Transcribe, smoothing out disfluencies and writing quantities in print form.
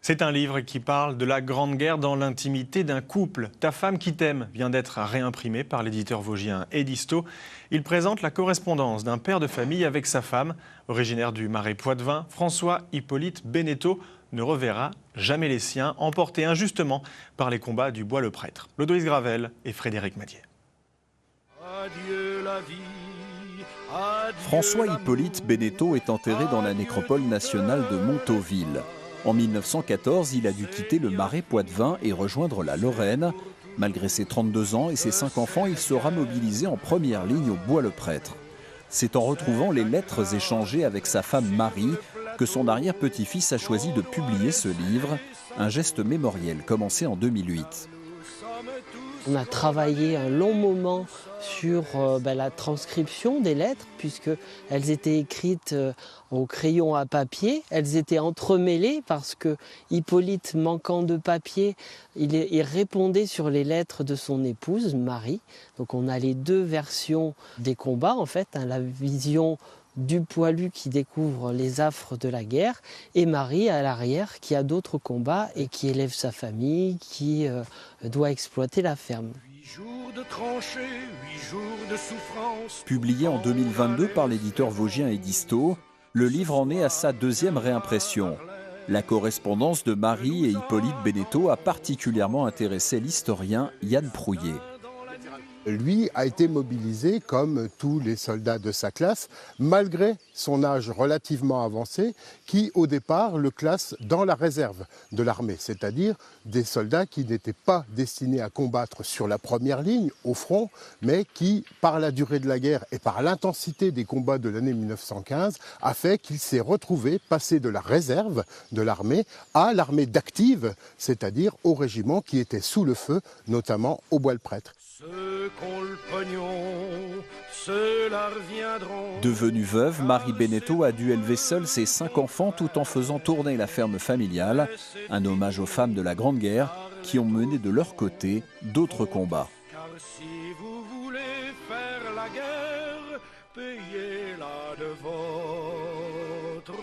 C'est un livre qui parle de la Grande Guerre dans l'intimité d'un couple. Ta femme qui t'aime vient d'être réimprimé par l'éditeur vosgien Edisto. Il présente la correspondance d'un père de famille avec sa femme. Originaire du Marais Poitevin, François-Hippolyte Beneteau ne reverra jamais les siens, emportés injustement par les combats du Bois-le-Prêtre. Lodoïs Gravel et Frédéric Madier. Adieu la vie, adieu François-Hippolyte Beneteau est enterré dans la nécropole nationale de Montauville. En 1914, il a dû quitter le Marais Poitevin et rejoindre la Lorraine. Malgré ses 32 ans et ses 5 enfants, il sera mobilisé en première ligne au Bois-le-Prêtre. C'est en retrouvant les lettres échangées avec sa femme Marie que son arrière-petit-fils a choisi de publier ce livre, un geste mémoriel commencé en 2008. On a travaillé un long moment sur la transcription des lettres, puisqu'elles étaient écrites au crayon à papier. Elles étaient entremêlées parce que Hippolyte, manquant de papier, il répondait sur les lettres de son épouse, Marie. Donc on a les deux versions des combats, en fait, la vision du poilu qui découvre les affres de la guerre, et Marie à l'arrière qui a d'autres combats et qui élève sa famille, qui doit exploiter la ferme. 8 jours de tranchées, 8 jours de souffrance. Publié en 2022 par l'éditeur vosgien Edisto, le livre en est à sa deuxième réimpression. La correspondance de Marie et Hippolyte Beneteau a particulièrement intéressé l'historien Yann Prouillet. Lui a été mobilisé comme tous les soldats de sa classe, malgré son âge relativement avancé, qui au départ le classe dans la réserve de l'armée, c'est-à-dire des soldats qui n'étaient pas destinés à combattre sur la première ligne, au front, mais qui, par la durée de la guerre et par l'intensité des combats de l'année 1915, a fait qu'il s'est retrouvé passé de la réserve de l'armée à l'armée d'active, c'est-à-dire au régiment qui était sous le feu, notamment au Bois-le-Prêtre. Ceux qu'ont le pognon, ceux-là reviendront. Devenue veuve, Marie Beneteau a dû élever seule ses 5 enfants tout en faisant tourner la ferme familiale. Un hommage aux femmes de la Grande Guerre qui ont mené de leur côté d'autres combats. Car si vous voulez faire la guerre, payez-la de votre